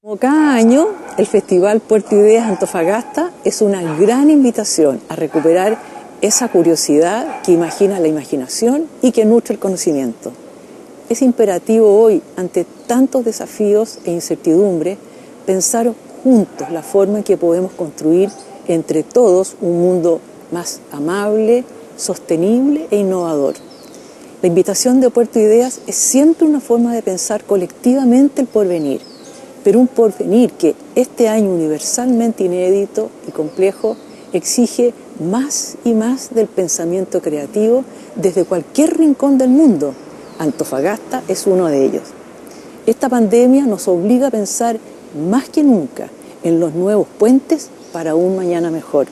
Como cada año, el Festival Puerto Ideas Antofagasta es una gran invitación a recuperar esa curiosidad que imagina la imaginación y que nutre el conocimiento. Es imperativo hoy, ante tantos desafíos e incertidumbres, pensar juntos la forma en que podemos construir entre todos un mundo más amable, sostenible e innovador. La invitación de Puerto Ideas es siempre una forma de pensar colectivamente el porvenir, pero un porvenir que este año universalmente inédito y complejo exige más y más del pensamiento creativo desde cualquier rincón del mundo. Antofagasta es uno de ellos. Esta pandemia nos obliga a pensar más que nunca en los nuevos puentes para un mañana mejor.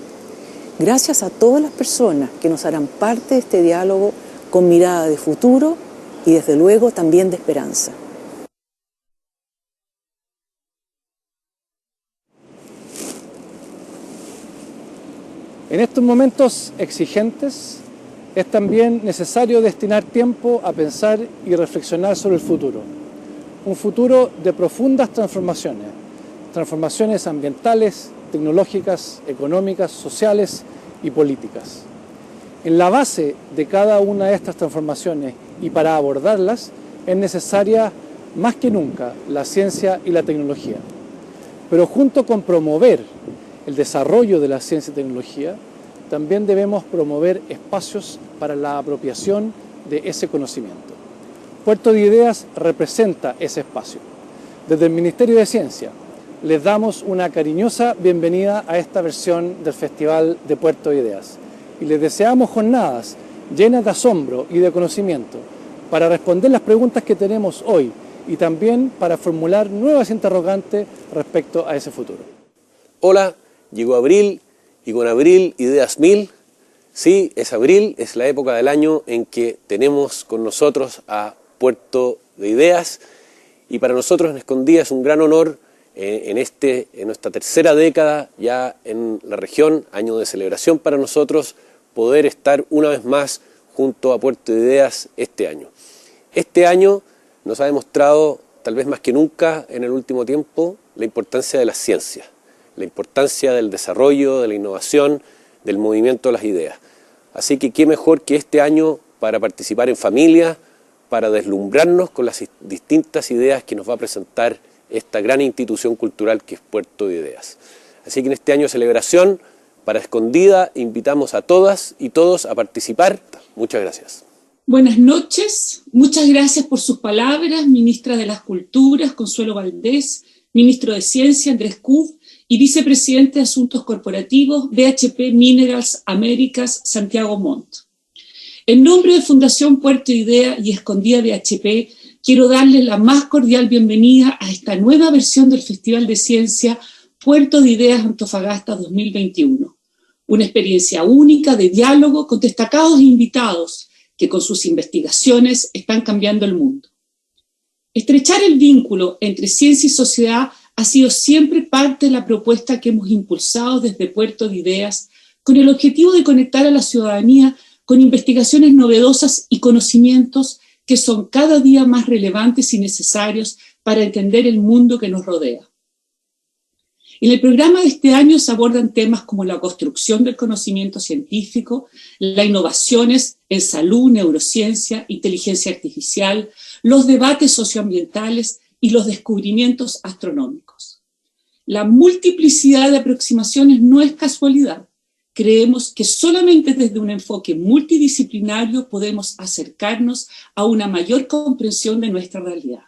Gracias a todas las personas que nos harán parte de este diálogo con mirada de futuro y desde luego también de esperanza. En estos momentos exigentes es también necesario destinar tiempo a pensar y reflexionar sobre el futuro. Un futuro de profundas transformaciones, transformaciones ambientales, tecnológicas, económicas, sociales y políticas. En la base de cada una de estas transformaciones y para abordarlas es necesaria más que nunca la ciencia y la tecnología. Pero junto con promover el desarrollo de la ciencia y tecnología, también debemos promover espacios para la apropiación de ese conocimiento. Puerto de Ideas representa ese espacio. Desde el Ministerio de Ciencia les damos una cariñosa bienvenida a esta versión del Festival de Puerto de Ideas y les deseamos jornadas llenas de asombro y de conocimiento para responder las preguntas que tenemos hoy y también para formular nuevas interrogantes respecto a ese futuro. Hola, llegó abril y con abril ideas mil. Sí, es abril, es la época del año en que tenemos con nosotros a Puerto de Ideas y para nosotros en Escondida es un gran honor en nuestra tercera década ya en la región, año de celebración para nosotros, poder estar una vez más junto a Puerto de Ideas este año. Este año nos ha demostrado, tal vez más que nunca en el último tiempo, la importancia de la ciencia, la importancia del desarrollo, de la innovación, del movimiento de las ideas. Así que qué mejor que este año para participar en familia, para deslumbrarnos con las distintas ideas que nos va a presentar esta gran institución cultural que es Puerto de Ideas. Así que en este año de celebración, para Escondida, invitamos a todas y todos a participar. Muchas gracias. Buenas noches, muchas gracias por sus palabras, ministra de las Culturas, Consuelo Valdés, ministro de Ciencia, Andrés Kuf, y vicepresidente de Asuntos Corporativos, BHP Minerals Américas, Santiago Montt. En nombre de Fundación Puerto Idea y Escondida BHP, quiero darles la más cordial bienvenida a esta nueva versión del Festival de Ciencia Puerto de Ideas Antofagasta 2021. Una experiencia única de diálogo con destacados invitados que con sus investigaciones están cambiando el mundo. Estrechar el vínculo entre ciencia y sociedad ha sido siempre parte de la propuesta que hemos impulsado desde Puerto de Ideas con el objetivo de conectar a la ciudadanía con investigaciones novedosas y conocimientos que son cada día más relevantes y necesarios para entender el mundo que nos rodea. En el programa de este año se abordan temas como la construcción del conocimiento científico, las innovaciones en salud, neurociencia, inteligencia artificial, los debates socioambientales y los descubrimientos astronómicos. La multiplicidad de aproximaciones no es casualidad. Creemos que solamente desde un enfoque multidisciplinario podemos acercarnos a una mayor comprensión de nuestra realidad.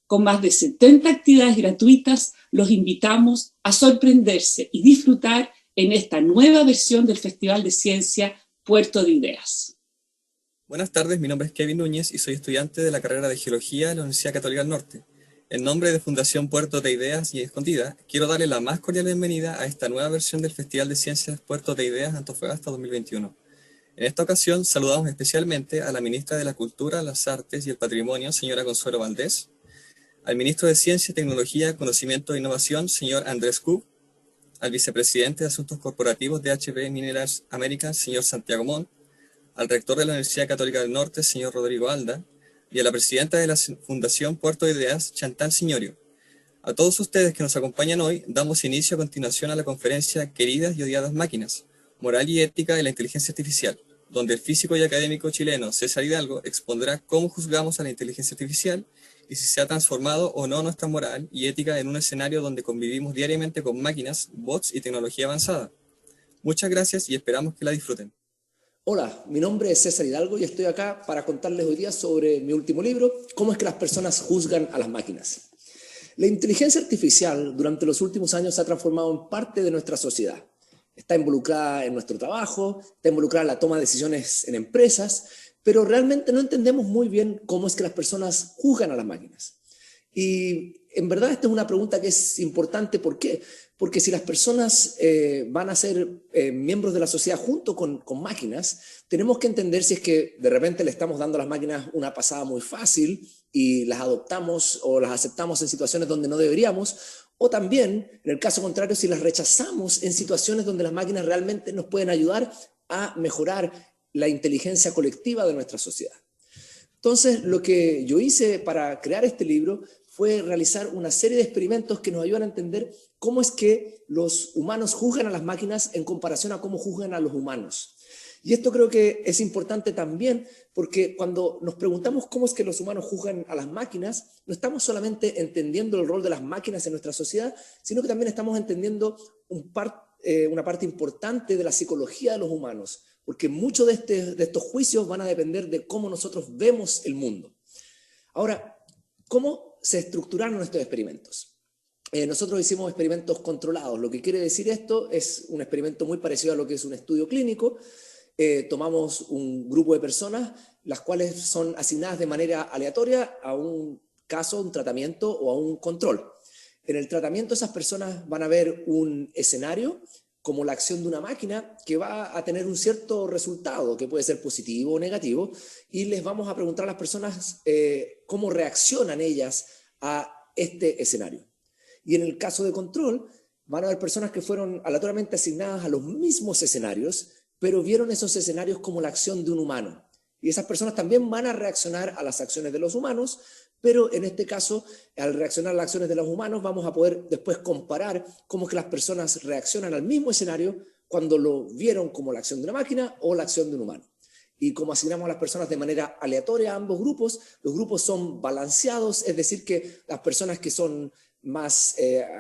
Con más de 70 actividades gratuitas, los invitamos a sorprenderse y disfrutar en esta nueva versión del Festival de Ciencia Puerto de Ideas. Buenas tardes, mi nombre es Kevin Núñez y soy estudiante de la carrera de Geología de la Universidad Católica del Norte. En nombre de Fundación Puerto de Ideas y Escondida, quiero darle la más cordial bienvenida a esta nueva versión del Festival de Ciencias Puerto de Ideas Antofagasta 2021. En esta ocasión saludamos especialmente a la ministra de la Cultura, las Artes y el Patrimonio, señora Consuelo Valdés, al ministro de Ciencia, Tecnología, Conocimiento e Innovación, señor Andrés Kuf, al vicepresidente de Asuntos Corporativos de BHP Minerals Américas, señor Santiago Montt, al rector de la Universidad Católica del Norte, señor Rodrigo Alda, y a la presidenta de la Fundación Puerto de Ideas, Chantal Signorio. A todos ustedes que nos acompañan hoy, damos inicio a continuación a la conferencia Queridas y odiadas máquinas, moral y ética de la inteligencia artificial, donde el físico y académico chileno César Hidalgo expondrá cómo juzgamos a la inteligencia artificial y si se ha transformado o no nuestra moral y ética en un escenario donde convivimos diariamente con máquinas, bots y tecnología avanzada. Muchas gracias y esperamos que la disfruten. Hola, mi nombre es César Hidalgo y estoy acá para contarles hoy día sobre mi último libro, Cómo es que las personas juzgan a las máquinas. La inteligencia artificial durante los últimos años se ha transformado en parte de nuestra sociedad. Está involucrada en nuestro trabajo, está involucrada en la toma de decisiones en empresas, pero realmente no entendemos muy bien cómo es que las personas juzgan a las máquinas. Y en verdad esta es una pregunta que es importante. ¿Por qué? Porque si las personas van a ser miembros de la sociedad junto con máquinas, tenemos que entender si es que de repente le estamos dando a las máquinas una pasada muy fácil y las adoptamos o las aceptamos en situaciones donde no deberíamos, o también, en el caso contrario, si las rechazamos en situaciones donde las máquinas realmente nos pueden ayudar a mejorar la inteligencia colectiva de nuestra sociedad. Entonces, lo que yo hice para crear este libro fue realizar una serie de experimentos que nos ayudan a entender cómo es que los humanos juzgan a las máquinas en comparación a cómo juzgan a los humanos. Y esto creo que es importante también porque cuando nos preguntamos cómo es que los humanos juzgan a las máquinas, no estamos solamente entendiendo el rol de las máquinas en nuestra sociedad, sino que también estamos entendiendo una parte importante de la psicología de los humanos, porque muchos de estos juicios van a depender de cómo nosotros vemos el mundo. Ahora, ¿cómo se estructuraron estos experimentos? Nosotros hicimos experimentos controlados. Lo que quiere decir esto es un experimento muy parecido a lo que es un estudio clínico. Tomamos un grupo de personas, las cuales son asignadas de manera aleatoria a un caso, un tratamiento o a un control. En el tratamiento esas personas van a ver un escenario como la acción de una máquina que va a tener un cierto resultado, que puede ser positivo o negativo, y les vamos a preguntar a las personas cómo reaccionan ellas a este escenario. Y en el caso de control, van a haber personas que fueron aleatoriamente asignadas a los mismos escenarios, pero vieron esos escenarios como la acción de un humano. Y esas personas también van a reaccionar a las acciones de los humanos, pero en este caso, al reaccionar a las acciones de los humanos, vamos a poder después comparar cómo es que las personas reaccionan al mismo escenario cuando lo vieron como la acción de una máquina o la acción de un humano. Y como asignamos a las personas de manera aleatoria a ambos grupos, los grupos son balanceados, es decir, que las personas que son más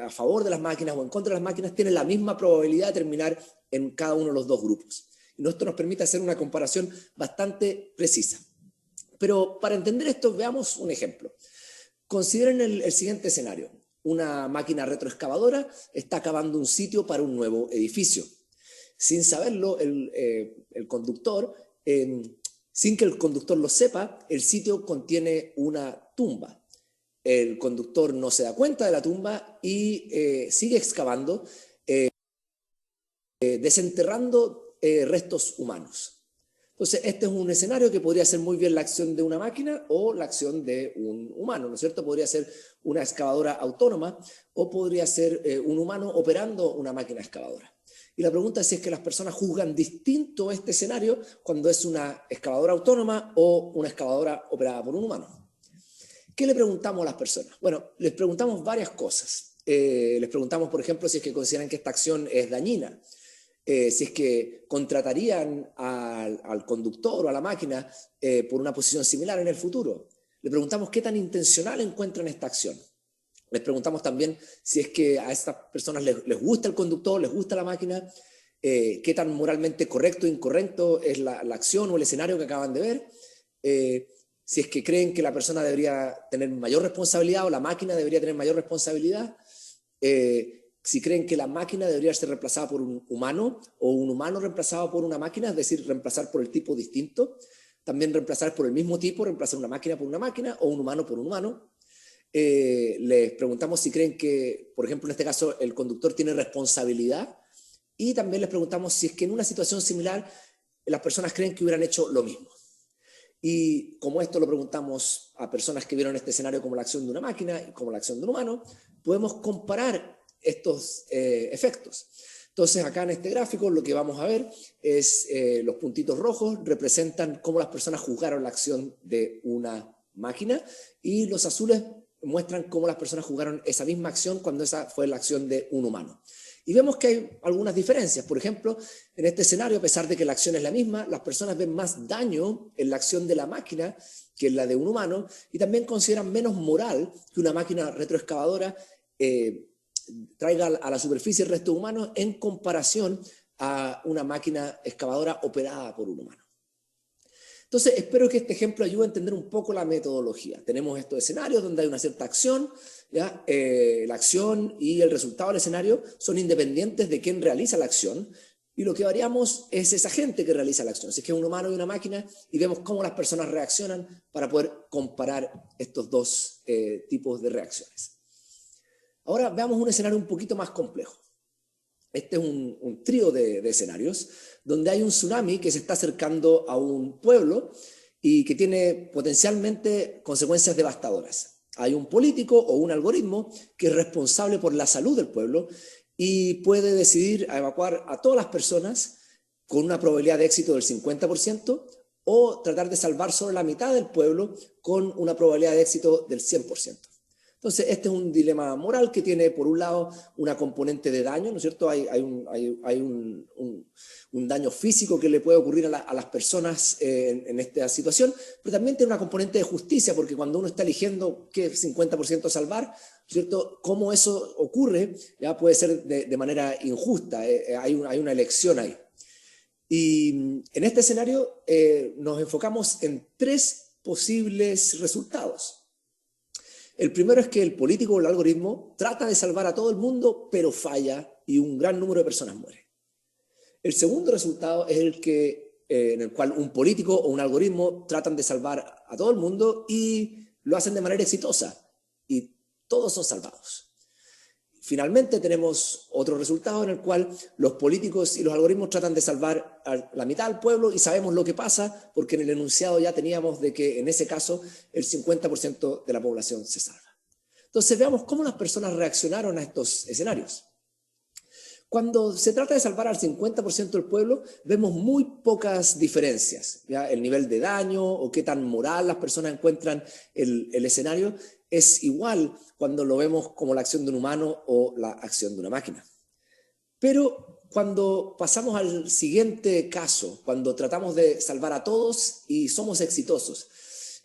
a favor de las máquinas o en contra de las máquinas tienen la misma probabilidad de terminar en cada uno de los dos grupos. Y esto nos permite hacer una comparación bastante precisa. Pero para entender esto, veamos un ejemplo. Consideren el siguiente escenario. Una máquina retroexcavadora está cavando un sitio para un nuevo edificio. Sin saberlo, el conductor, sin que el conductor lo sepa, el sitio contiene una tumba. El conductor no se da cuenta de la tumba y sigue excavando, desenterrando restos humanos. Entonces, este es un escenario que podría ser muy bien la acción de una máquina o la acción de un humano, ¿no es cierto? Podría ser una excavadora autónoma o podría ser un humano operando una máquina excavadora. Y la pregunta es si es que las personas juzgan distinto este escenario cuando es una excavadora autónoma o una excavadora operada por un humano. ¿Qué le preguntamos a las personas? Bueno, les preguntamos varias cosas. Les preguntamos, por ejemplo, si es que consideran que esta acción es dañina. Si es que contratarían al conductor o a la máquina por una posición similar en el futuro. Le preguntamos qué tan intencional encuentran esta acción. Les preguntamos también si es que a estas personas les gusta el conductor, les gusta la máquina, qué tan moralmente correcto o incorrecto es la acción o el escenario que acaban de ver, si es que creen que la persona debería tener mayor responsabilidad o la máquina debería tener mayor responsabilidad, si creen que la máquina debería ser reemplazada por un humano o un humano reemplazado por una máquina, es decir, reemplazar por el tipo distinto, también reemplazar por el mismo tipo, reemplazar una máquina por una máquina o un humano por un humano. Les preguntamos si creen que, por ejemplo, en este caso, el conductor tiene responsabilidad y también les preguntamos si es que en una situación similar las personas creen que hubieran hecho lo mismo. Y como esto lo preguntamos a personas que vieron este escenario como la acción de una máquina y como la acción de un humano, podemos comparar estos efectos. Entonces acá en este gráfico lo que vamos a ver es los puntitos rojos representan cómo las personas juzgaron la acción de una máquina y los azules muestran cómo las personas jugaron esa misma acción cuando esa fue la acción de un humano. Y vemos que hay algunas diferencias. Por ejemplo, en este escenario, a pesar de que la acción es la misma, las personas ven más daño en la acción de la máquina que en la de un humano, y también consideran menos moral que una máquina retroexcavadora traiga a la superficie el resto de humanos en comparación a una máquina excavadora operada por un humano. Entonces, espero que este ejemplo ayude a entender un poco la metodología. Tenemos estos escenarios donde hay una cierta acción, ¿ya? La acción y el resultado del escenario son independientes de quién realiza la acción, y lo que variamos es esa gente que realiza la acción, si es que es un humano y una máquina, y vemos cómo las personas reaccionan para poder comparar estos dos tipos de reacciones. Ahora veamos un escenario un poquito más complejo. Este es un trío de escenarios donde hay un tsunami que se está acercando a un pueblo y que tiene potencialmente consecuencias devastadoras. Hay un político o un algoritmo que es responsable por la salud del pueblo y puede decidir evacuar a todas las personas con una probabilidad de éxito del 50% o tratar de salvar solo la mitad del pueblo con una probabilidad de éxito del 100%. Entonces, este es un dilema moral que tiene, por un lado, una componente de daño, ¿no es cierto? Hay un daño físico que le puede ocurrir a las personas en esta situación, pero también tiene una componente de justicia, porque cuando uno está eligiendo qué 50% salvar, ¿no es cierto? Cómo eso ocurre, ya puede ser de manera injusta, hay una elección ahí. Y en este escenario nos enfocamos en tres posibles resultados. El primero es que el político o el algoritmo trata de salvar a todo el mundo, pero falla y un gran número de personas muere. El segundo resultado es en el cual un político o un algoritmo tratan de salvar a todo el mundo y lo hacen de manera exitosa y todos son salvados. Finalmente tenemos otro resultado en el cual los políticos y los algoritmos tratan de salvar a la mitad del pueblo y sabemos lo que pasa porque en el enunciado ya teníamos de que en ese caso el 50% de la población se salva. Entonces veamos cómo las personas reaccionaron a estos escenarios. Cuando se trata de salvar al 50% del pueblo, vemos muy pocas diferencias, ¿ya? El nivel de daño o qué tan moral las personas encuentran el escenario es igual cuando lo vemos como la acción de un humano o la acción de una máquina. Pero cuando pasamos al siguiente caso, cuando tratamos de salvar a todos y somos exitosos,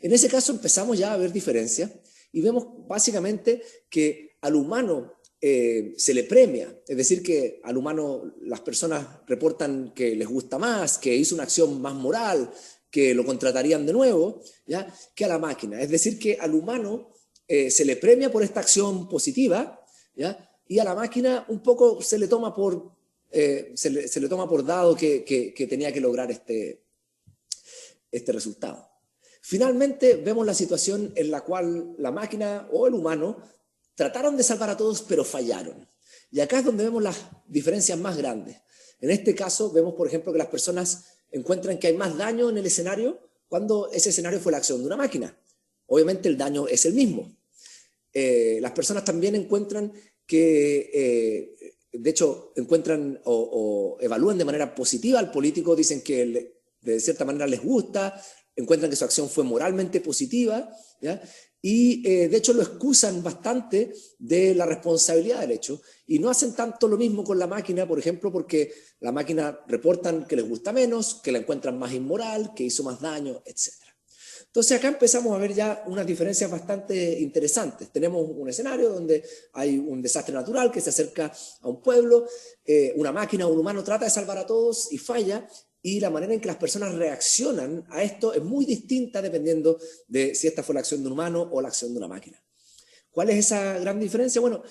en ese caso empezamos ya a ver diferencias y vemos básicamente que al humano se le premia, es decir, que al humano las personas reportan que les gusta más, que hizo una acción más moral, que lo contratarían de nuevo, ¿ya? Que a la máquina. Es decir, que al humano se le premia por esta acción positiva, ¿ya? Y a la máquina un poco se le toma por dado que tenía que lograr este resultado. Finalmente vemos la situación en la cual la máquina o el humano trataron de salvar a todos, pero fallaron. Y acá es donde vemos las diferencias más grandes. En este caso vemos, por ejemplo, que las personas encuentran que hay más daño en el escenario cuando ese escenario fue la acción de una máquina. Obviamente el daño es el mismo. Las personas también encuentran que, de hecho, encuentran o evalúan de manera positiva al político, dicen que de cierta manera les gusta, encuentran que su acción fue moralmente positiva, ¿ya? Y de hecho lo excusan bastante de la responsabilidad del hecho y no hacen tanto lo mismo con la máquina, por ejemplo, porque la máquina reportan que les gusta menos, que la encuentran más inmoral, que hizo más daño, etc. Entonces acá empezamos a ver ya unas diferencias bastante interesantes. Tenemos un escenario donde hay un desastre natural que se acerca a un pueblo, una máquina o un humano trata de salvar a todos y falla, y la manera en que las personas reaccionan a esto es muy distinta dependiendo de si esta fue la acción de un humano o la acción de una máquina. ¿Cuál es esa gran diferencia? Bueno,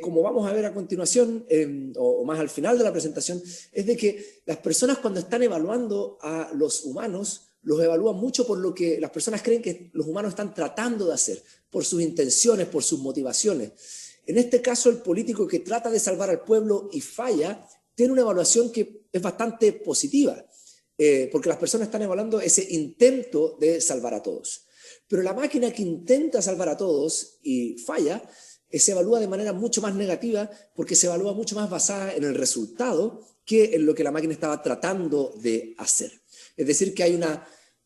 como vamos a ver a continuación, o más al final de la presentación, es de que las personas cuando están evaluando a los humanos, los evalúan mucho por lo que las personas creen que los humanos están tratando de hacer, por sus intenciones, por sus motivaciones. En este caso, el político que trata de salvar al pueblo y falla, tiene una evaluación que es bastante positiva, porque las personas están evaluando ese intento de salvar a todos. Pero la máquina que intenta salvar a todos y falla, se evalúa de manera mucho más negativa porque se evalúa mucho más basada en el resultado que en lo que la máquina estaba tratando de hacer. Es decir, que hay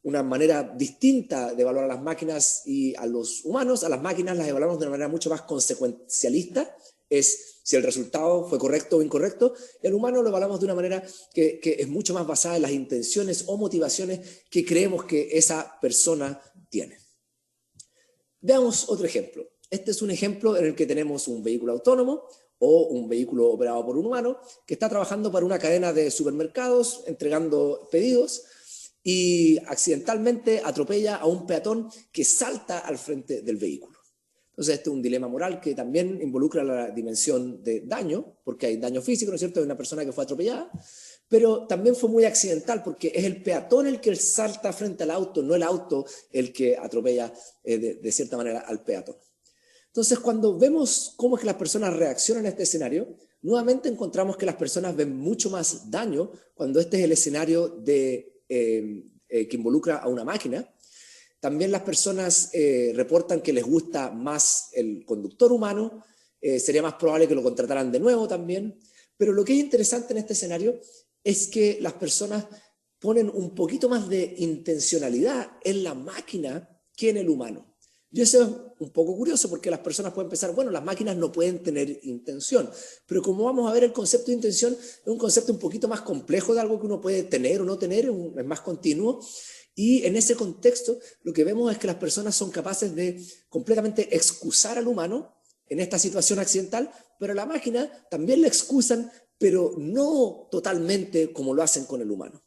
una manera distinta de evaluar a las máquinas y a los humanos. A las máquinas las evaluamos de una manera mucho más consecuencialista, es si el resultado fue correcto o incorrecto, y al humano lo evaluamos de una manera que es mucho más basada en las intenciones o motivaciones que creemos que esa persona tiene. Veamos otro ejemplo. Este es un ejemplo en el que tenemos un vehículo autónomo o un vehículo operado por un humano que está trabajando para una cadena de supermercados, entregando pedidos, y accidentalmente atropella a un peatón que salta al frente del vehículo. Entonces este es un dilema moral que también involucra la dimensión de daño, porque hay daño físico, ¿no es cierto?, de una persona que fue atropellada, pero también fue muy accidental porque es el peatón el que salta frente al auto, no el auto el que atropella de cierta manera al peatón. Entonces, cuando vemos cómo es que las personas reaccionan a este escenario, nuevamente encontramos que las personas ven mucho más daño cuando este es el escenario que involucra a una máquina. También las personas reportan que les gusta más el conductor humano, sería más probable que lo contrataran de nuevo también. Pero lo que es interesante en este escenario es que las personas ponen un poquito más de intencionalidad en la máquina que en el humano. Y eso es un poco curioso porque las personas pueden pensar, bueno, las máquinas no pueden tener intención, pero como vamos a ver, el concepto de intención es un concepto un poquito más complejo de algo que uno puede tener o no tener, es más continuo, y en ese contexto lo que vemos es que las personas son capaces de completamente excusar al humano en esta situación accidental, pero a la máquina también la excusan, pero no totalmente como lo hacen con el humano.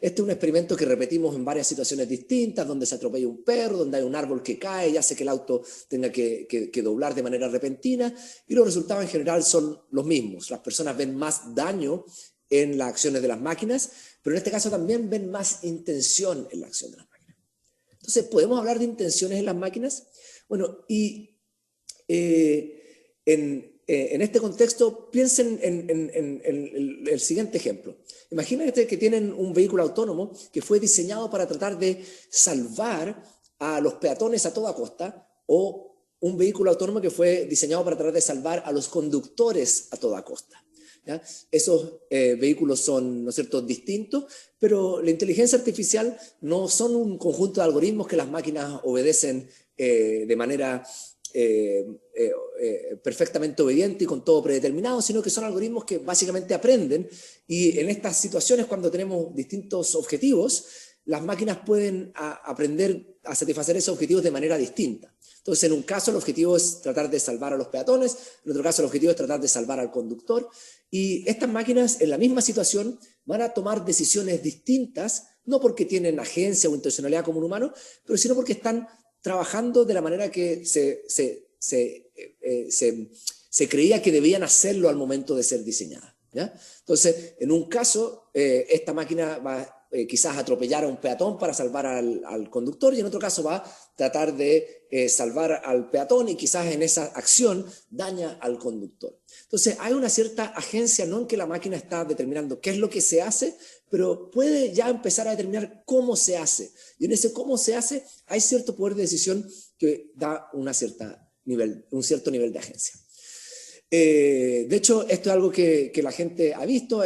Este es un experimento que repetimos en varias situaciones distintas, donde se atropella un perro, donde hay un árbol que cae y hace que el auto tenga que doblar de manera repentina, y los resultados en general son los mismos. Las personas ven más daño en las acciones de las máquinas, pero en este caso también ven más intención en la acción de las máquinas. Entonces, ¿podemos hablar de intenciones en las máquinas? Bueno, y en este contexto, piensen en el siguiente ejemplo. Imagínate que tienen un vehículo autónomo que fue diseñado para tratar de salvar a los peatones a toda costa, o un vehículo autónomo que fue diseñado para tratar de salvar a los conductores a toda costa. ¿Ya? Esos vehículos son, ¿no es cierto?, distintos, pero la inteligencia artificial no son un conjunto de algoritmos que las máquinas obedecen de manera perfectamente obediente y con todo predeterminado, sino que son algoritmos que básicamente aprenden, y en estas situaciones, cuando tenemos distintos objetivos, las máquinas pueden aprender a satisfacer esos objetivos de manera distinta. Entonces, en un caso el objetivo es tratar de salvar a los peatones, en otro caso el objetivo es tratar de salvar al conductor, y estas máquinas en la misma situación van a tomar decisiones distintas, no porque tienen agencia o intencionalidad como un humano, pero sino porque están trabajando de la manera que se creía que debían hacerlo al momento de ser diseñada, ¿ya? Entonces, en un caso, esta máquina va quizás atropellar a un peatón para salvar al conductor, y en otro caso va a tratar de salvar al peatón y quizás en esa acción daña al conductor. Entonces, hay una cierta agencia, no en que la máquina está determinando qué es lo que se hace, pero puede ya empezar a determinar cómo se hace. Y en ese cómo se hace hay cierto poder de decisión que da un cierto nivel de agencia. De hecho, esto es algo que la gente ha visto,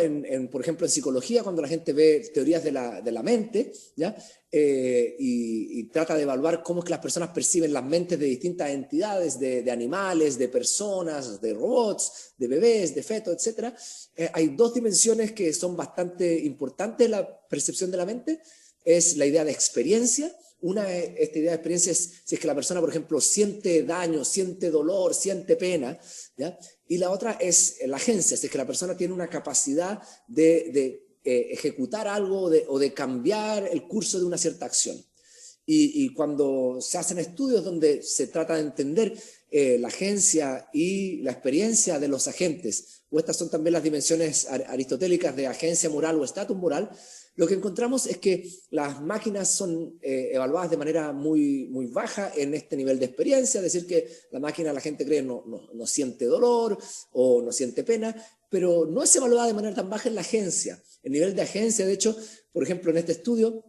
por ejemplo, en psicología, cuando la gente ve teorías de la mente, ¿ya? Y trata de evaluar cómo es que las personas perciben las mentes de distintas entidades, de animales, de personas, de robots, de bebés, de fetos, etc. Hay dos dimensiones que son bastante importantes en la percepción de la mente. Es la idea de experiencia. Esta idea de experiencia es si es que la persona, por ejemplo, siente daño, siente dolor, siente pena, ¿ya? Y la otra es la agencia, si es que la persona tiene una capacidad de ejecutar algo o de cambiar el curso de una cierta acción. Y cuando se hacen estudios donde se trata de entender la agencia y la experiencia de los agentes, o estas son también las dimensiones aristotélicas de agencia moral o estatus moral, lo que encontramos es que las máquinas son evaluadas de manera muy, muy baja en este nivel de experiencia, es decir, que la máquina, la gente cree, no siente dolor o no siente pena, pero no es evaluada de manera tan baja en la agencia. El nivel de agencia, de hecho, por ejemplo, en este estudio,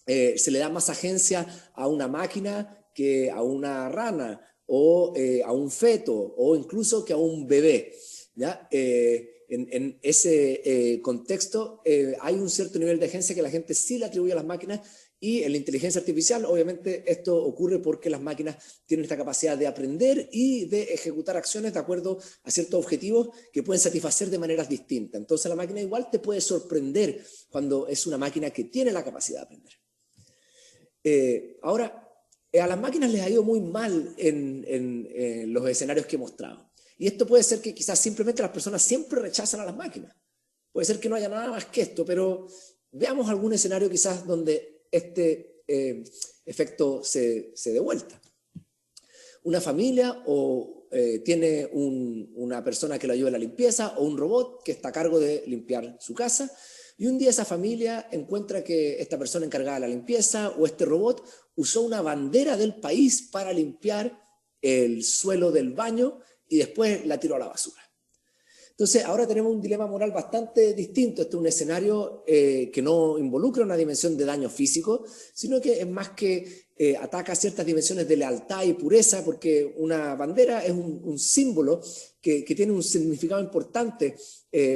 se le da más agencia a una máquina que a una rana, o a un feto, o incluso que a un bebé, ¿ya? En ese contexto hay un cierto nivel de agencia que la gente sí le atribuye a las máquinas, Y en la inteligencia artificial, obviamente, esto ocurre porque las máquinas tienen esta capacidad de aprender y de ejecutar acciones de acuerdo a ciertos objetivos que pueden satisfacer de maneras distintas. Entonces la máquina igual te puede sorprender cuando es una máquina que tiene la capacidad de aprender. Ahora, a las máquinas les ha ido muy mal en los escenarios que he mostrado. Y esto puede ser que quizás simplemente las personas siempre rechazan a las máquinas. Puede ser que no haya nada más que esto, pero veamos algún escenario quizás donde este efecto se dé vuelta. Una familia tiene una persona que lo ayuda a la limpieza o un robot que está a cargo de limpiar su casa. Y un día esa familia encuentra que esta persona encargada de la limpieza o este robot usó una bandera del país para limpiar el suelo del baño y después la tiró a la basura. Entonces ahora tenemos un dilema moral bastante distinto. Este es un escenario que no involucra una dimensión de daño físico, sino que es más que ataca ciertas dimensiones de lealtad y pureza, porque una bandera es un símbolo que tiene un significado importante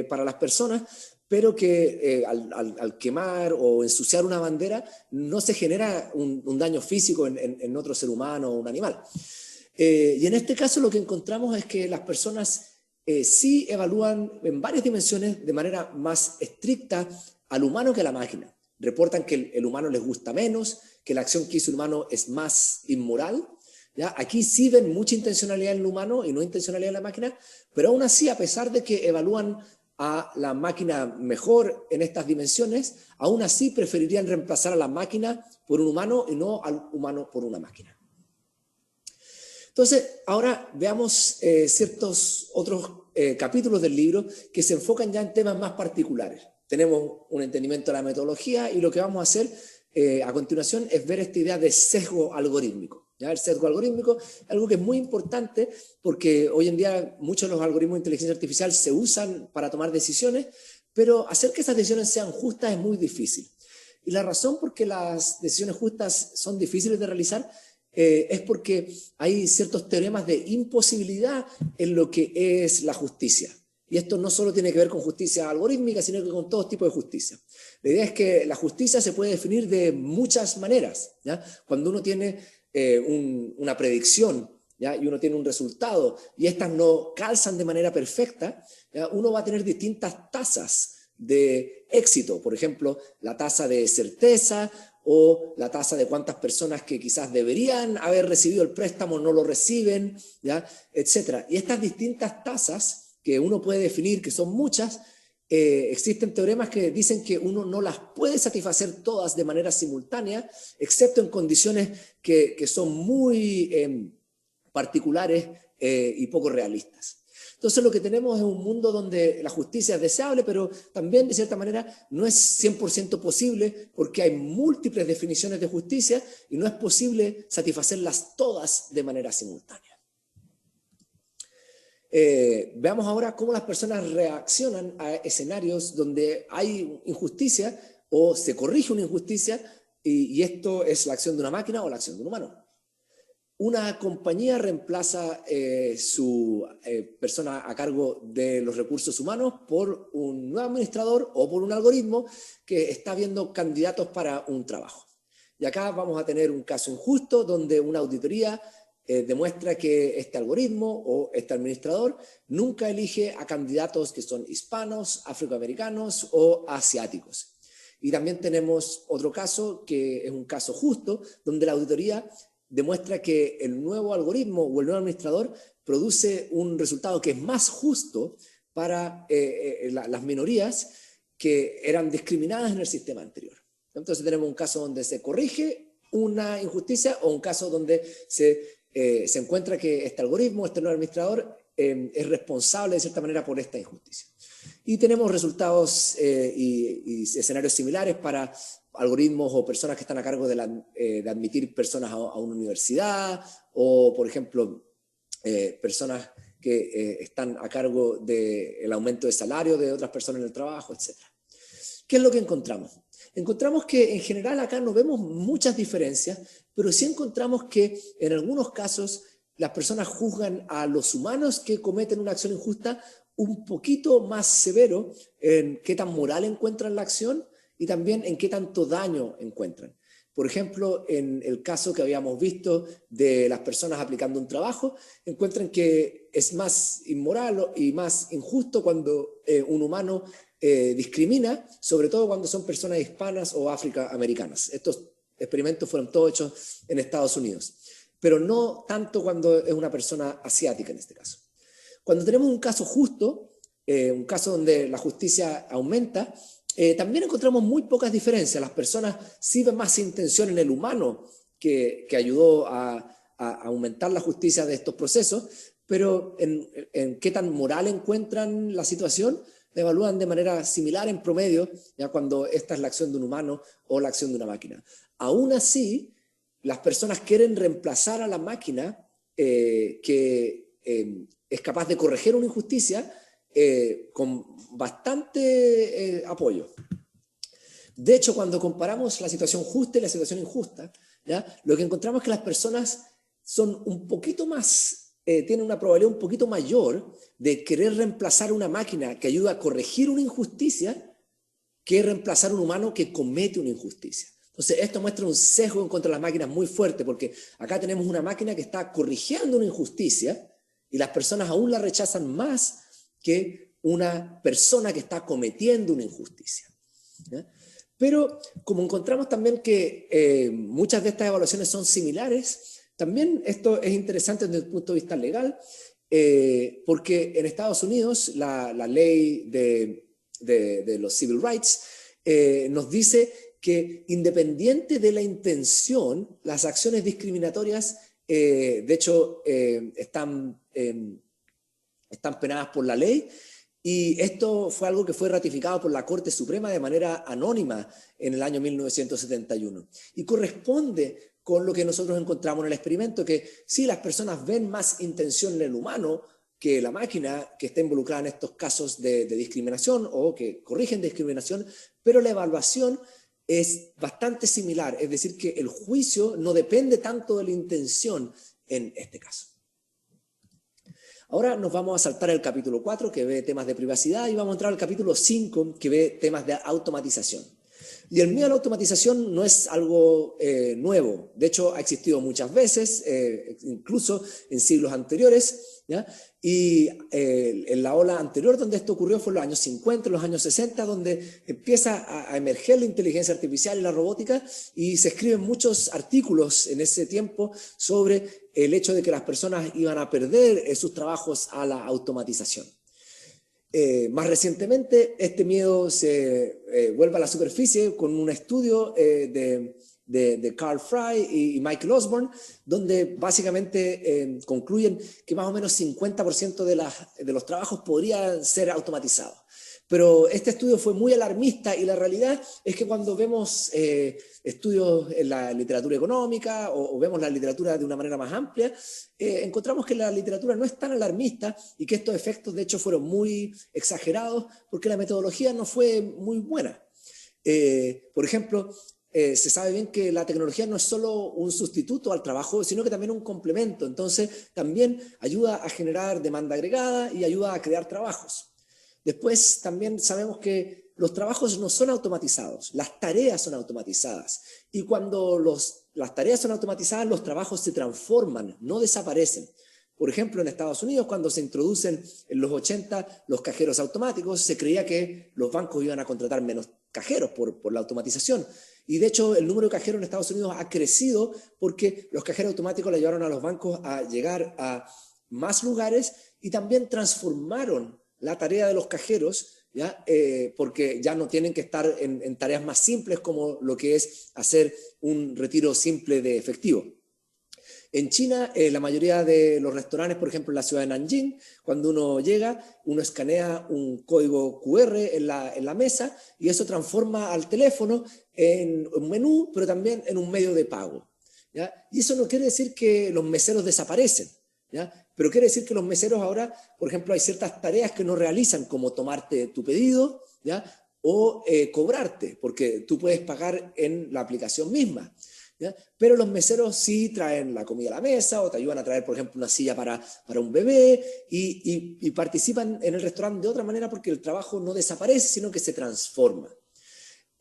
para las personas, pero que al quemar o ensuciar una bandera no se genera un daño físico en otro ser humano o un animal. Y en este caso lo que encontramos es que las personas sí evalúan en varias dimensiones de manera más estricta al humano que a la máquina. Reportan que el humano les gusta menos, que la acción que hizo el humano es más inmoral. ¿Ya? Aquí sí ven mucha intencionalidad en el humano y no intencionalidad en la máquina, pero aún así, a pesar de que evalúan a la máquina mejor en estas dimensiones, aún así preferirían reemplazar a la máquina por un humano y no al humano por una máquina. Entonces, ahora veamos ciertos otros capítulos del libro que se enfocan ya en temas más particulares. Tenemos un entendimiento de la metodología y lo que vamos a hacer a continuación es ver esta idea de sesgo algorítmico. ¿Ya? El sesgo algorítmico es algo que es muy importante porque hoy en día muchos de los algoritmos de inteligencia artificial se usan para tomar decisiones, pero hacer que esas decisiones sean justas es muy difícil. Y la razón por qué las decisiones justas son difíciles de realizar es porque hay ciertos teoremas de imposibilidad en lo que es la justicia. Y esto no solo tiene que ver con justicia algorítmica, sino que con todo tipo de justicia. La idea es que la justicia se puede definir de muchas maneras. ¿Ya? Cuando uno tiene una predicción, ¿ya? Y uno tiene un resultado y estas no calzan de manera perfecta, ¿ya? Uno va a tener distintas tasas de éxito. Por ejemplo, la tasa de certeza o la tasa de cuántas personas que quizás deberían haber recibido el préstamo no lo reciben, ¿ya? Etcétera. Y estas distintas tasas que uno puede definir, que son muchas, existen teoremas que dicen que uno no las puede satisfacer todas de manera simultánea, excepto en condiciones que son muy particulares y poco realistas. Entonces lo que tenemos es un mundo donde la justicia es deseable, pero también de cierta manera no es 100% posible porque hay múltiples definiciones de justicia y no es posible satisfacerlas todas de manera simultánea. Veamos ahora cómo las personas reaccionan a escenarios donde hay injusticia o se corrige una injusticia y esto es la acción de una máquina o la acción de un humano. Una compañía reemplaza su persona a cargo de los recursos humanos por un nuevo administrador o por un algoritmo que está viendo candidatos para un trabajo. Y acá vamos a tener un caso injusto donde una auditoría demuestra que este algoritmo o este administrador nunca elige a candidatos que son hispanos, afroamericanos o asiáticos. Y también tenemos otro caso que es un caso justo donde la auditoría demuestra que el nuevo algoritmo o el nuevo administrador produce un resultado que es más justo para las minorías que eran discriminadas en el sistema anterior. Entonces tenemos un caso donde se corrige una injusticia o un caso donde se encuentra que este algoritmo, este nuevo administrador, es responsable de cierta manera por esta injusticia. Y tenemos resultados y escenarios similares para algoritmos o personas que están a cargo de admitir personas a una universidad o, por ejemplo, personas que están a cargo del aumento de salario de otras personas en el trabajo, etc. ¿Qué es lo que encontramos? Encontramos que en general acá no vemos muchas diferencias, pero sí encontramos que en algunos casos las personas juzgan a los humanos que cometen una acción injusta un poquito más severo en qué tan moral encuentran la acción y también en qué tanto daño encuentran. Por ejemplo, en el caso que habíamos visto de las personas aplicando un trabajo, encuentran que es más inmoral y más injusto cuando un humano discrimina, sobre todo cuando son personas hispanas o afroamericanas. Estos experimentos fueron todos hechos en Estados Unidos, pero no tanto cuando es una persona asiática en este caso. Cuando tenemos un caso justo, un caso donde la justicia aumenta, también encontramos muy pocas diferencias. Las personas sí ven más intención en el humano que ayudó a aumentar la justicia de estos procesos, pero en qué tan moral encuentran la situación, la evalúan de manera similar en promedio, ya cuando esta es la acción de un humano o la acción de una máquina. Aún así, las personas quieren reemplazar a la máquina que es capaz de corregir una injusticia con bastante apoyo. De hecho, cuando comparamos la situación justa y la situación injusta, ¿ya? Lo que encontramos es que las personas son un poquito más, tienen una probabilidad un poquito mayor de querer reemplazar una máquina que ayuda a corregir una injusticia que reemplazar un humano que comete una injusticia. Entonces, esto muestra un sesgo en contra de las máquinas muy fuerte, porque acá tenemos una máquina que está corrigiendo una injusticia y las personas aún la rechazan más que una persona que está cometiendo una injusticia, ¿ya? Pero como encontramos también que muchas de estas evaluaciones son similares, también esto es interesante desde el punto de vista legal, porque en Estados Unidos la ley de los civil rights nos dice que independiente de la intención, las acciones discriminatorias, de hecho, están penadas por la ley, y esto fue algo que fue ratificado por la Corte Suprema de manera anónima en el año 1971. Y corresponde con lo que nosotros encontramos en el experimento, que sí, las personas ven más intención en el humano que la máquina que está involucrada en estos casos de discriminación o que corrigen discriminación, pero la evaluación es bastante similar, es decir, que el juicio no depende tanto de la intención en este caso. Ahora nos vamos a saltar el capítulo 4, que ve temas de privacidad, y vamos a entrar al capítulo 5, que ve temas de automatización. Y el miedo a la automatización no es algo nuevo. De hecho, ha existido muchas veces, incluso en siglos anteriores, ¿ya? Y en la ola anterior donde esto ocurrió fue en los años 50, los años 60, donde empieza a emerger la inteligencia artificial y la robótica, y se escriben muchos artículos en ese tiempo sobre el hecho de que las personas iban a perder sus trabajos a la automatización. Más recientemente, este miedo se vuelve a la superficie con un estudio de Carl Frey y Michael Osborne, donde básicamente concluyen que más o menos 50% de los trabajos podrían ser automatizados. Pero este estudio fue muy alarmista, y la realidad es que cuando vemos estudios en la literatura económica o vemos la literatura de una manera más amplia, encontramos que la literatura no es tan alarmista y que estos efectos de hecho fueron muy exagerados porque la metodología no fue muy buena. Por ejemplo, se sabe bien que la tecnología no es solo un sustituto al trabajo, sino que también un complemento. Entonces, también ayuda a generar demanda agregada y ayuda a crear trabajos. Después, también sabemos que los trabajos no son automatizados, las tareas son automatizadas. Y cuando las tareas son automatizadas, los trabajos se transforman, no desaparecen. Por ejemplo, en Estados Unidos, cuando se introducen en los 80 los cajeros automáticos, se creía que los bancos iban a contratar menos cajeros por la automatización. Y de hecho, el número de cajeros en Estados Unidos ha crecido porque los cajeros automáticos le ayudaron a los bancos a llegar a más lugares y también transformaron la tarea de los cajeros, ¿ya? Porque ya no tienen que estar en tareas más simples como lo que es hacer un retiro simple de efectivo. En China, la mayoría de los restaurantes, por ejemplo en la ciudad de Nanjing, cuando uno llega, uno escanea un código QR en la mesa y eso transforma al teléfono en un menú, pero también en un medio de pago, ¿ya? Y eso no quiere decir que los meseros desaparecen, ¿ya? Pero quiere decir que los meseros ahora, por ejemplo, hay ciertas tareas que no realizan, como tomarte tu pedido, ¿ya? O cobrarte, porque tú puedes pagar en la aplicación misma, ¿ya? Pero los meseros sí traen la comida a la mesa o te ayudan a traer, por ejemplo, una silla para un bebé y participan en el restaurante de otra manera porque el trabajo no desaparece, sino que se transforma.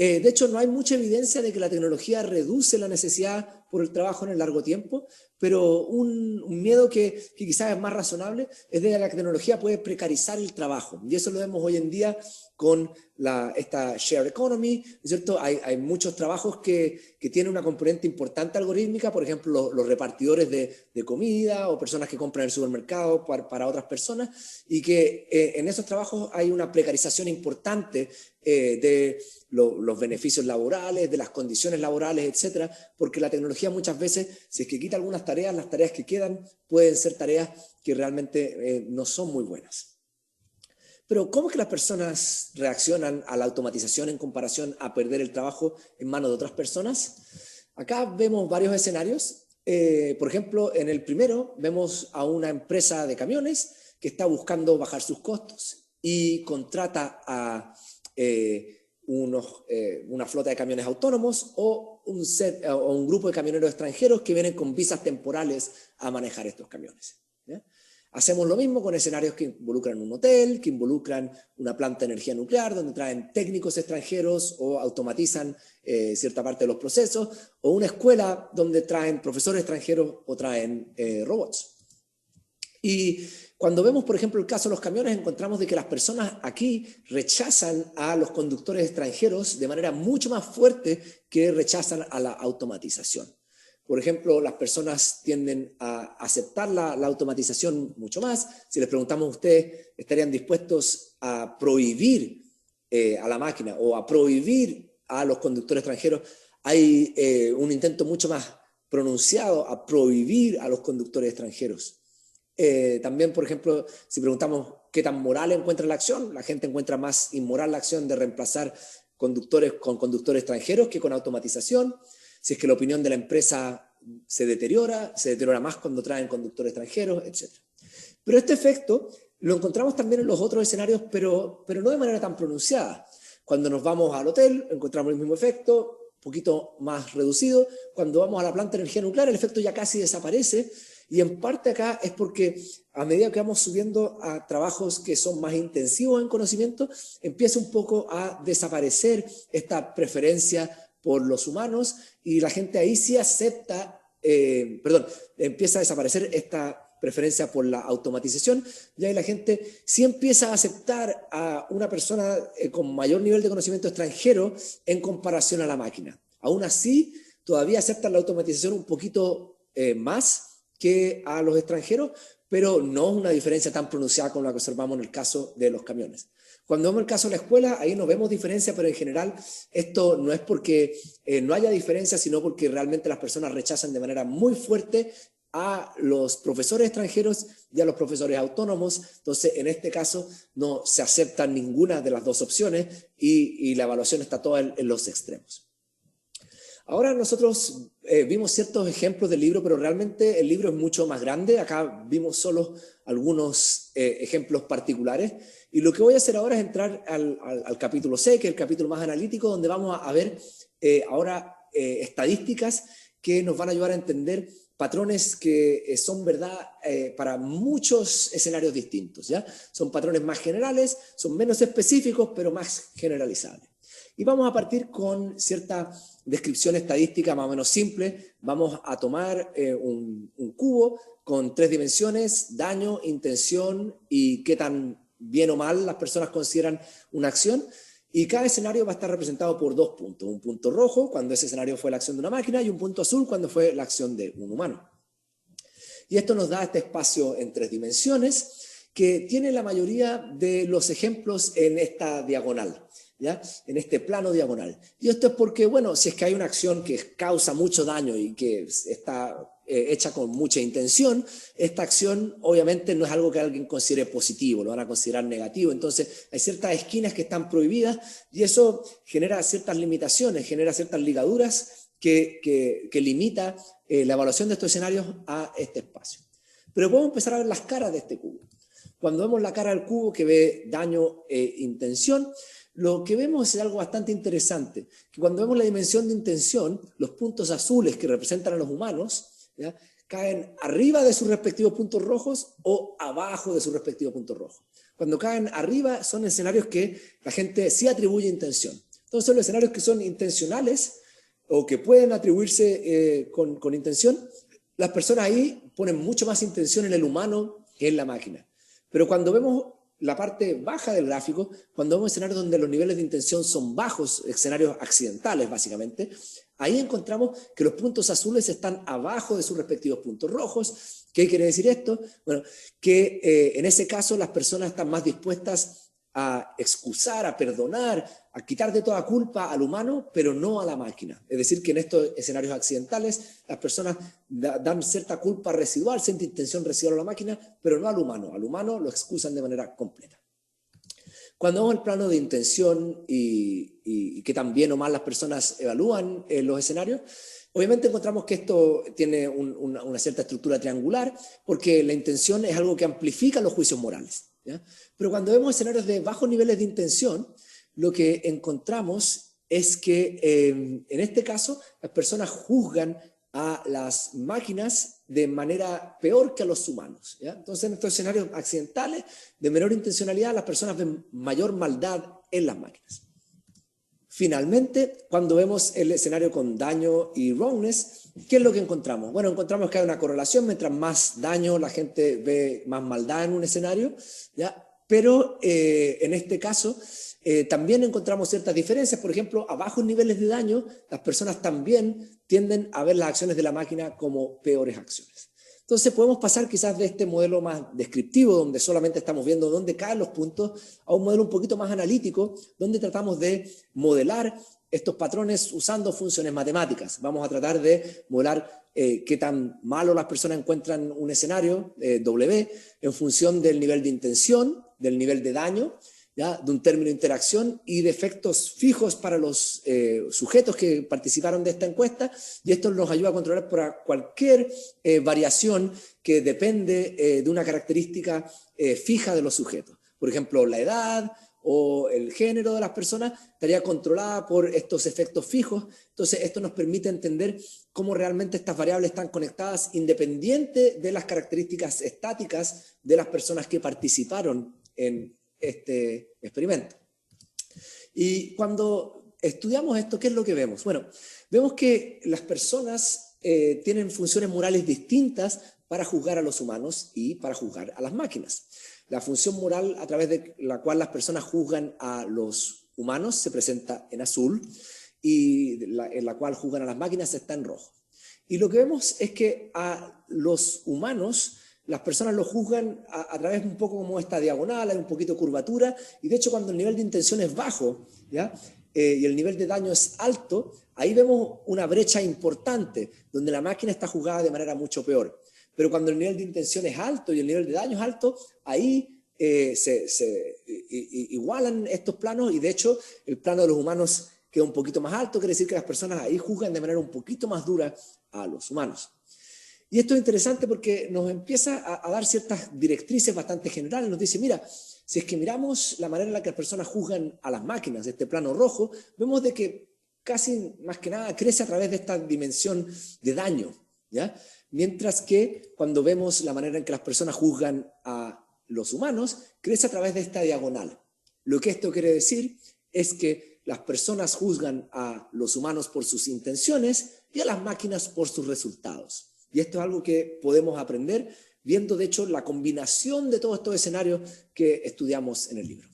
De hecho, no hay mucha evidencia de que la tecnología reduce la necesidad por el trabajo en el largo tiempo, pero un miedo que quizás es más razonable es de que la tecnología puede precarizar el trabajo. Y eso lo vemos hoy en día con esta share economy, ¿no es cierto? Hay muchos trabajos que tienen una componente importante algorítmica, por ejemplo, los repartidores de comida o personas que compran en el supermercado para otras personas, y que en esos trabajos hay una precarización importante de los beneficios laborales, de las condiciones laborales, etcétera, porque la tecnología muchas veces, si es que quita algunas tareas, las tareas que quedan pueden ser tareas que realmente no son muy buenas. Pero ¿cómo es que las personas reaccionan a la automatización en comparación a perder el trabajo en manos de otras personas? Acá vemos varios escenarios. Por ejemplo, en el primero vemos a una empresa de camiones que está buscando bajar sus costos y contrata a una flota de camiones autónomos o un grupo de camioneros extranjeros que vienen con visas temporales a manejar estos camiones, ¿ya? Hacemos lo mismo con escenarios que involucran un hotel, que involucran una planta de energía nuclear, donde traen técnicos extranjeros o automatizan cierta parte de los procesos, o una escuela donde traen profesores extranjeros o traen robots. Y cuando vemos, por ejemplo, el caso de los camiones, encontramos de que las personas aquí rechazan a los conductores extranjeros de manera mucho más fuerte que rechazan a la automatización. Por ejemplo, las personas tienden a aceptar la automatización mucho más. Si les preguntamos a ustedes, ¿estarían dispuestos a prohibir a la máquina o a prohibir a los conductores extranjeros? Hay un intento mucho más pronunciado a prohibir a los conductores extranjeros. También, por ejemplo, si preguntamos qué tan moral encuentra la acción, la gente encuentra más inmoral la acción de reemplazar conductores con conductores extranjeros que con automatización. Si es que la opinión de la empresa se deteriora más cuando traen conductores extranjeros, etc. Pero este efecto lo encontramos también en los otros escenarios, pero no de manera tan pronunciada. Cuando nos vamos al hotel, encontramos el mismo efecto, un poquito más reducido. Cuando vamos a la planta de energía nuclear, el efecto ya casi desaparece. Y en parte acá es porque a medida que vamos subiendo a trabajos que son más intensivos en conocimiento, empieza un poco a desaparecer esta preferencia por los humanos y la gente ahí sí acepta, empieza a desaparecer esta preferencia por la automatización, y ahí la gente sí empieza a aceptar a una persona con mayor nivel de conocimiento extranjero en comparación a la máquina. Aún así, todavía aceptan la automatización un poquito más que a los extranjeros, pero no es una diferencia tan pronunciada como la que observamos en el caso de los camiones. Cuando vemos el caso de la escuela, ahí no vemos diferencia, pero en general esto no es porque no haya diferencia, sino porque realmente las personas rechazan de manera muy fuerte a los profesores extranjeros y a los profesores autónomos. Entonces, en este caso, no se acepta ninguna de las dos opciones y la evaluación está toda en los extremos. Ahora nosotros vimos ciertos ejemplos del libro, pero realmente el libro es mucho más grande. Acá vimos solo algunos ejemplos particulares. Y lo que voy a hacer ahora es entrar al capítulo C, que es el capítulo más analítico, donde vamos a ver ahora estadísticas que nos van a ayudar a entender patrones que son verdad para muchos escenarios distintos, ¿ya? Son patrones más generales, son menos específicos, pero más generalizables. Y vamos a partir con cierta descripción estadística más o menos simple. Vamos a tomar un cubo con 3 dimensiones, daño, intención y qué tan bien o mal las personas consideran una acción. Y cada escenario va a estar representado por 2 puntos. Un punto rojo cuando ese escenario fue la acción de una máquina y un punto azul cuando fue la acción de un humano. Y esto nos da este espacio en 3 dimensiones que tiene la mayoría de los ejemplos en esta diagonal, ¿ya? En este plano diagonal. Y esto es porque, bueno, si es que hay una acción que causa mucho daño y que está hecha con mucha intención, esta acción obviamente no es algo que alguien considere positivo, lo van a considerar negativo. Entonces hay ciertas esquinas que están prohibidas y eso genera ciertas limitaciones, genera ciertas ligaduras que limita la evaluación de estos escenarios a este espacio. Pero podemos empezar a ver las caras de este cubo. Cuando vemos la cara del cubo que ve daño e intención, lo que vemos es algo bastante interesante, que cuando vemos la dimensión de intención, los puntos azules que representan a los humanos, ¿ya?, caen arriba de sus respectivos puntos rojos o abajo de sus respectivos puntos rojos. Cuando caen arriba son escenarios que la gente sí atribuye intención. Entonces los escenarios que son intencionales o que pueden atribuirse con intención, las personas ahí ponen mucho más intención en el humano que en la máquina. Pero cuando vemos la parte baja del gráfico, cuando vemos escenarios donde los niveles de intención son bajos, escenarios accidentales básicamente, ahí encontramos que los puntos azules están abajo de sus respectivos puntos rojos. ¿Qué quiere decir esto? Bueno, que en ese caso las personas están más dispuestas a excusar, a perdonar, a quitar de toda culpa al humano, pero no a la máquina. Es decir, que en estos escenarios accidentales las personas dan cierta culpa residual, cierta intención residual a la máquina, pero no al humano. Al humano lo excusan de manera completa. Cuando vemos el plano de intención y que tan bien o mal las personas evalúan los escenarios, obviamente encontramos que esto tiene una cierta estructura triangular, porque la intención es algo que amplifica los juicios morales, ¿ya? Pero cuando vemos escenarios de bajos niveles de intención, lo que encontramos es que en este caso las personas juzgan a las máquinas de manera peor que a los humanos, ¿ya? Entonces en estos escenarios accidentales de menor intencionalidad las personas ven mayor maldad en las máquinas. Finalmente, cuando vemos el escenario con daño y wrongness, ¿qué es lo que encontramos? Bueno, encontramos que hay una correlación, mientras más daño la gente ve más maldad en un escenario, ¿ya? Pero en este caso también encontramos ciertas diferencias. Por ejemplo, a bajos niveles de daño, las personas también tienden a ver las acciones de la máquina como peores acciones. Entonces podemos pasar quizás de este modelo más descriptivo, donde solamente estamos viendo dónde caen los puntos, a un modelo un poquito más analítico, donde tratamos de modelar estos patrones usando funciones matemáticas. Vamos a tratar de modelar qué tan malo las personas encuentran un escenario, W, en función del nivel de intención, del nivel de daño, ¿ya? De un término de interacción y de efectos fijos para los sujetos que participaron de esta encuesta, y esto nos ayuda a controlar por cualquier variación que depende de una característica fija de los sujetos. Por ejemplo, la edad o el género de las personas estaría controlada por estos efectos fijos. Entonces esto nos permite entender cómo realmente estas variables están conectadas independiente de las características estáticas de las personas que participaron en este experimento. Y cuando estudiamos esto, ¿qué es lo que vemos? Bueno, vemos que las personas tienen funciones morales distintas para juzgar a los humanos y para juzgar a las máquinas. La función moral a través de la cual las personas juzgan a los humanos se presenta en azul, y en la cual juzgan a las máquinas está en rojo. Y lo que vemos es que a los humanos las personas lo juzgan a través de un poco como esta diagonal, hay un poquito de curvatura, y de hecho cuando el nivel de intención es bajo, ¿ya? Y el nivel de daño es alto, ahí vemos una brecha importante, donde la máquina está juzgada de manera mucho peor. Pero cuando el nivel de intención es alto y el nivel de daño es alto, ahí se igualan estos planos, y de hecho el plano de los humanos queda un poquito más alto, quiere decir que las personas ahí juzgan de manera un poquito más dura a los humanos. Y esto es interesante porque nos empieza a dar ciertas directrices bastante generales. Nos dice, mira, si es que miramos la manera en la que las personas juzgan a las máquinas, de este plano rojo, vemos de que casi más que nada crece a través de esta dimensión de daño, ¿ya? Mientras que cuando vemos la manera en que las personas juzgan a los humanos, crece a través de esta diagonal. Lo que esto quiere decir es que las personas juzgan a los humanos por sus intenciones y a las máquinas por sus resultados. Y esto es algo que podemos aprender viendo, de hecho, la combinación de todos estos escenarios que estudiamos en el libro.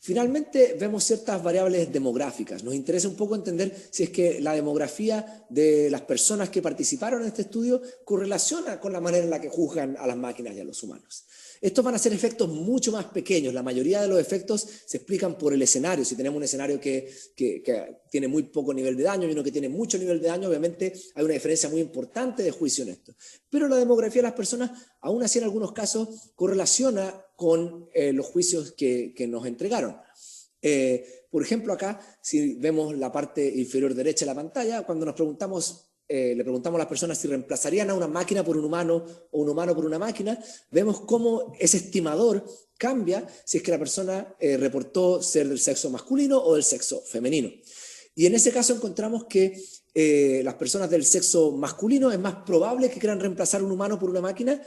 Finalmente, vemos ciertas variables demográficas. Nos interesa un poco entender si es que la demografía de las personas que participaron en este estudio correlaciona con la manera en la que juzgan a las máquinas y a los humanos. Estos van a ser efectos mucho más pequeños. La mayoría de los efectos se explican por el escenario. Si tenemos un escenario que tiene muy poco nivel de daño y uno que tiene mucho nivel de daño, obviamente hay una diferencia muy importante de juicio en esto. Pero la demografía de las personas, aún así en algunos casos, correlaciona con los juicios que nos entregaron. Por ejemplo, acá, si vemos la parte inferior derecha de la pantalla, cuando nos preguntamos... le preguntamos a las personas si reemplazarían a una máquina por un humano o un humano por una máquina, vemos cómo ese estimador cambia si es que la persona reportó ser del sexo masculino o del sexo femenino. Y en ese caso encontramos que las personas del sexo masculino es más probable que quieran reemplazar un humano por una máquina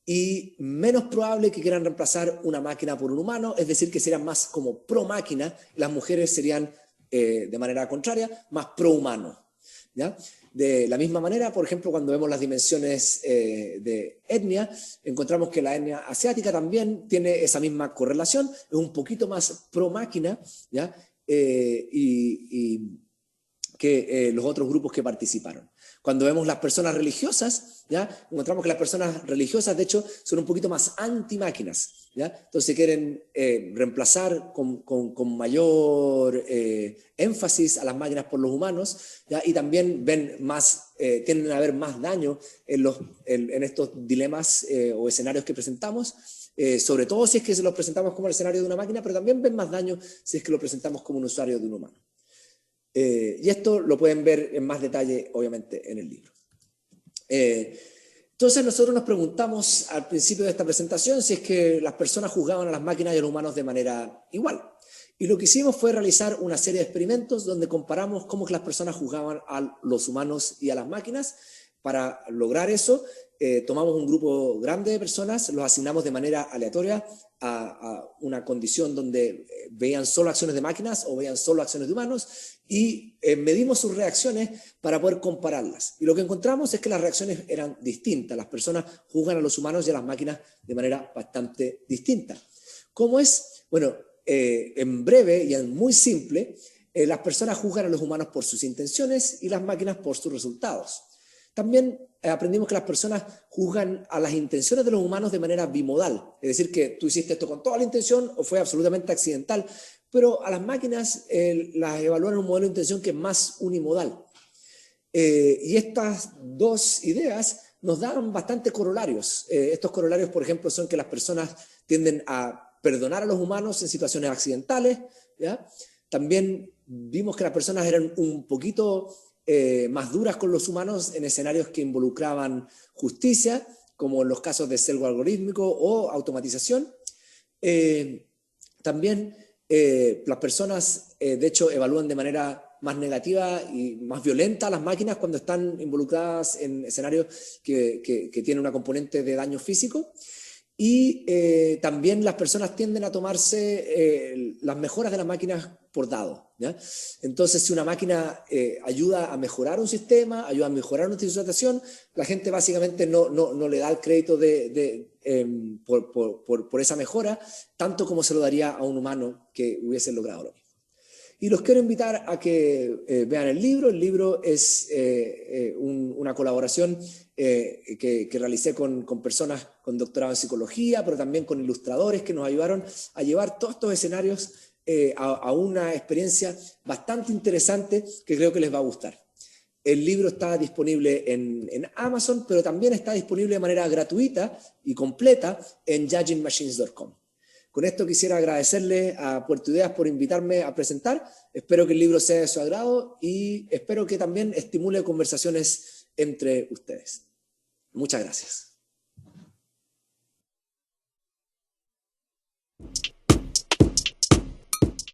y menos probable que quieran reemplazar una máquina por un humano, es decir, que serían más como pro máquina, las mujeres serían de manera contraria, más prohumano, ¿ya? De la misma manera, por ejemplo, cuando vemos las dimensiones de etnia, encontramos que la etnia asiática también tiene esa misma correlación, es un poquito más pro máquina, ¿ya? Y que los otros grupos que participaron. Cuando vemos las personas religiosas, ¿ya? Encontramos que las personas religiosas, de hecho, son un poquito más anti-máquinas, ¿ya? Entonces quieren reemplazar con mayor énfasis a las máquinas por los humanos, ¿ya? Y también ven más, tienden a ver más daño en estos dilemas o escenarios que presentamos, sobre todo si es que se los presentamos como el escenario de una máquina, pero también ven más daño si es que lo presentamos como un usuario de un humano. Y esto lo pueden ver en más detalle, obviamente, en el libro. Entonces nosotros nos preguntamos al principio de esta presentación si es que las personas juzgaban a las máquinas y a los humanos de manera igual. Y lo que hicimos fue realizar una serie de experimentos donde comparamos cómo que las personas juzgaban a los humanos y a las máquinas. Para lograr eso, tomamos un grupo grande de personas, los asignamos de manera aleatoria a una condición donde veían solo acciones de máquinas o veían solo acciones de humanos y medimos sus reacciones para poder compararlas. Y lo que encontramos es que las reacciones eran distintas. Las personas juzgan a los humanos y a las máquinas de manera bastante distinta. ¿Cómo es? Bueno, en breve y en muy simple, las personas juzgan a los humanos por sus intenciones y las máquinas por sus resultados. También aprendimos que las personas juzgan a las intenciones de los humanos de manera bimodal, es decir, que tú hiciste esto con toda la intención o fue absolutamente accidental, pero a las máquinas las evalúan en un modelo de intención que es más unimodal. Y estas dos ideas nos dan bastante corolarios. Estos corolarios, por ejemplo, son que las personas tienden a perdonar a los humanos en situaciones accidentales, ¿ya? También vimos que las personas eran un poquito más duras con los humanos en escenarios que involucraban justicia, como en los casos de sesgo algorítmico o automatización. También las personas, de hecho, evalúan de manera más negativa y más violenta a las máquinas cuando están involucradas en escenarios que tienen una componente de daño físico. Y también las personas tienden a tomarse las mejoras de las máquinas por dado, ¿ya? Entonces, si una máquina ayuda a mejorar un sistema, ayuda a mejorar una situación, la gente básicamente no le da el crédito por esa mejora, tanto como se lo daría a un humano que hubiese logrado lo mismo. Y los quiero invitar a que vean el libro. El libro es una colaboración que realicé con personas con doctorado en psicología, pero también con ilustradores que nos ayudaron a llevar todos estos escenarios a una experiencia bastante interesante que creo que les va a gustar. El libro está disponible en Amazon, pero también está disponible de manera gratuita y completa en judgingmachines.com. Con esto quisiera agradecerle a Puerto Ideas por invitarme a presentar. Espero que el libro sea de su agrado y espero que también estimule conversaciones entre ustedes. Muchas gracias.